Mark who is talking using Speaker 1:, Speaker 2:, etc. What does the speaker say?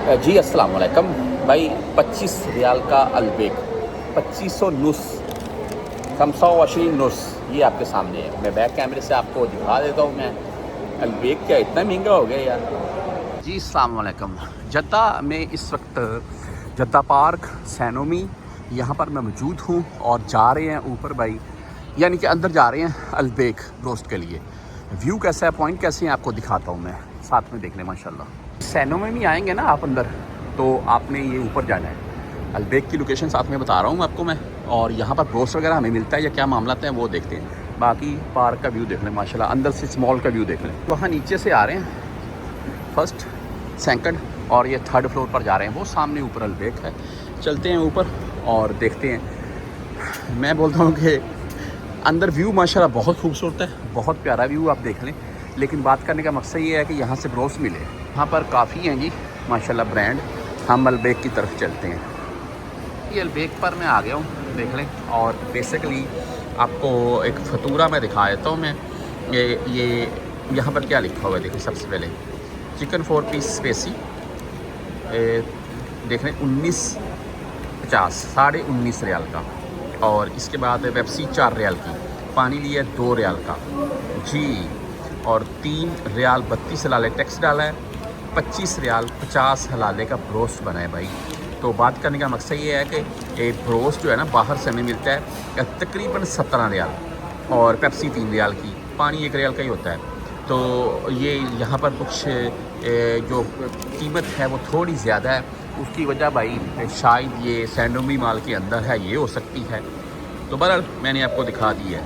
Speaker 1: जी अस्सलाम वालेकुम भाई। 25 रियाल का अलबेक, 2500 नुस, 25 नुस, ये आपके सामने है। मैं बैक कैमरे से आपको दिखा देता हूँ। मैं अलबेक क्या इतना महंगा हो गया यार। जी अस्सलाम वालेकुम। जद्दा में इस वक्त जद्दा पार्क सैनोमी यहाँ पर मैं मौजूद हूँ और जा रहे हैं ऊपर भाई, यानी कि अंदर जा रहे हैं अलबेक रोस्ट के लिए। व्यू कैसा है, पॉइंट कैसे हैं, आपको दिखाता हूँ मैं, साथ में देख लें। माशाल्लाह सैनोमी में आएंगे ना आप अंदर, तो आपने ये ऊपर जाना है। अलबेक की लोकेशन साथ में बता रहा हूँ आपको मैं, और यहाँ पर रोस्ट वगैरह हमें मिलता है या क्या मामला है वो देखते हैं। बाकी पार्क का व्यू देख लें माशाल्लाह, अंदर से इस मॉल का व्यू देख लें। वहाँ नीचे से आ रहे हैं, फर्स्ट सेकंड और ये थर्ड फ्लोर पर जा रहे हैं। वो सामने ऊपर अलबेक है। चलते हैं ऊपर और देखते हैं। मैं बोलता हूँ कि अंदर व्यू माशाल्लाह बहुत खूबसूरत है, बहुत प्यारा व्यू आप देख लें। लेकिन बात करने का मकसद ये है कि यहाँ से ब्रोस मिले। यहाँ पर काफ़ी हैं जी माशाल्लाह ब्रांड। हम अलबेक की तरफ चलते हैं। ये अलबेक पर मैं आ गया हूँ, देख लें। और बेसिकली आपको एक फतूरा मैं दिखा देता हूँ। मैं ये यहाँ पर क्या लिखा हुआ है देखिए। सबसे पहले चिकन 4 पीस स्पेसी देख लें 19.50, 19.5 रियाल का। और इसके बाद पेप्सी 4 रियाल की, पानी लिया 2 रियाल का जी। और 3 रियाल 32 हलाले टैक्स डाला है, 25 रियाल 50 हलाले का ब्रोस्ट बना है भाई। तो बात करने का मकसद ये है कि एक ब्रोस्ट जो है ना बाहर से हमें मिलता है तकरीबन 17 रियाल, और पेप्सी 3 रियाल की, पानी 1 रियाल का ही होता है। तो ये यहाँ पर कुछ जो कीमत है वो थोड़ी ज़्यादा है। उसकी वजह भाई शायद ये सैनोमी माल के अंदर है, ये हो सकती है। तो बहरहाल मैंने आपको दिखा दी है।